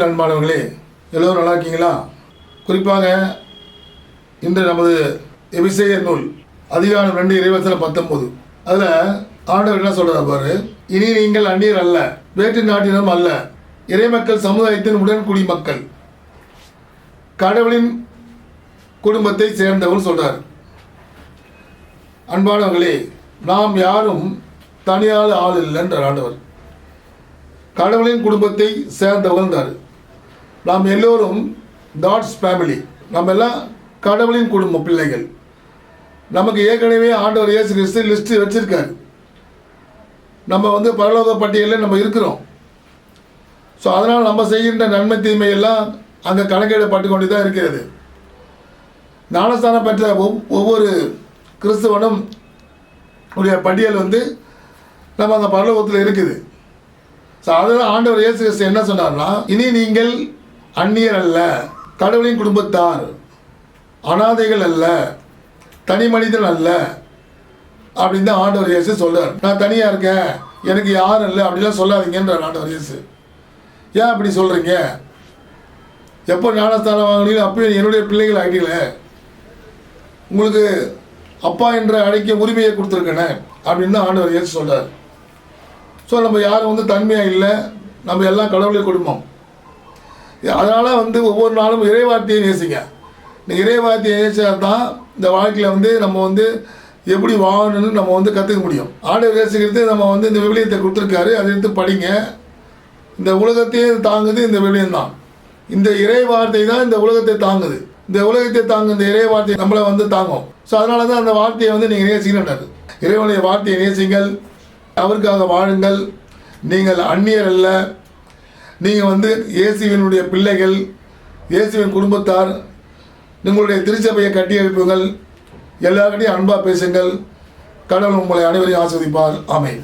கிறிஸ்துவில் அன்பானவர்களே, எல்லோரும் நல்லா இருக்கீங்களா? குறிப்பாக இன்று நமது எபிசேயர் நூல் அதிகாரம் 2 இறைவசனம் 19 அதில் ஆண்டவர் என்ன சொல்கிறார் பாரு. இனி நீங்கள் அந்நியர் அல்ல, வேற்று நாட்டினரும் அல்ல, இறைமக்கள் சமுதாயத்தின் உடன் குடிமக்கள், கடவுளின் குடும்பத்தை சேர்ந்தவர் சொல்றார். அன்பானவர்களே, நாம் யாரும் தனியால் ஆள் இல்லைன்றார் ஆண்டவர். கடவுளின் குடும்பத்தை சேர்ந்தவர்கள். நாம் எல்லோரும் காட்ஸ் ஃபேமிலி, நம்ம எல்லாம் கடவுளின் குடும்ப பிள்ளைகள். நமக்கு ஏற்கனவே ஆண்டவர் இயேசு கிறிஸ்து லிஸ்ட்டு வச்சிருக்காரு. நம்ம பரலோக பட்டியலில் நம்ம இருக்கிறோம். ஸோ அதனால் நம்ம செய்கின்ற நன்மை தீமையெல்லாம் அங்கே கணக்கிடப்பட்டு கொண்டு தான் இருக்கிறது. ஞானஸ்தானம் பெற்ற ஒவ்வொரு கிறிஸ்துவனும் உடைய பட்டியல் நம்ம அந்த பரலோகத்தில் இருக்குது. ஸோ அதனால் ஆண்டவர் இயேசு கிறிஸ்து என்ன சொன்னார்னா, இனி நீங்கள் அந்நியர் அல்ல, கடவுளின் குடும்பத்தார், அனாதைகள் அல்ல, தனி மனிதன் அல்ல அப்படின்னு தான் ஆண்டவர் இயேசு சொல்றார். நான் தனியாக இருக்கேன், எனக்கு யாரும் இல்லை அப்படிலாம் சொல்லாதீங்கன்றார் ஆண்டவர் இயேசு. ஏன் அப்படி சொல்கிறீங்க? எப்போ ஞானஸ்தானம் வாங்கினீங்க அப்பயும் என்னுடைய பிள்ளைகள் ஆகிட்டீங்களே, உங்களுக்கு அப்பா என்ற அழைக்க உரிமையை கொடுத்துருக்கேனே அப்படின்னு தான் ஆண்டவர் இயேசு சொல்கிறார். ஸோ நம்ம யாரும் தன்மையாக இல்லை, நம்ம எல்லாம் கடவுளுடைய குடும்பம். அதனால் ஒவ்வொரு நாளும் இறைவார்த்தையை நேசிங்க. இந்த இறைவார்த்தையை நேசிச்சா தான் இந்த வாழ்க்கையில் நம்ம எப்படி வாழணும்னு நம்ம கற்றுக்க முடியும். ஆண்டவர் நேசிக்கிறது நம்ம இந்த விவிலியத்தை கொடுத்துருக்காரு, அதை எடுத்து படிங்க. இந்த உலகத்தையே தாங்குது இந்த விவிலியம் தான். இந்த இறை வார்த்தை தான் இந்த உலகத்தை தாங்குது. இந்த உலகத்தை தாங்கு இந்த இறை வார்த்தை நம்மளை தாங்கும். ஸோ அதனால தான் அந்த வார்த்தையை நீங்கள் நேசிக்கணுன்றது. இறைவனுடைய வார்த்தையை நேசிங்கள், அவருக்காக வாழுங்கள். நீங்கள் அந்நியர் அல்ல, நீங்கள் இயேசுவினுடைய பிள்ளைகள், இயேசுவின் குடும்பத்தார். உங்களுடைய திருச்சபையை கட்டி எழுப்புங்கள், எல்லாருக்கிட்டையும் அன்பாக பேசுங்கள். கடவுள் உங்களை அனைவரையும் ஆஸ்வதிப்பார். ஆமென்.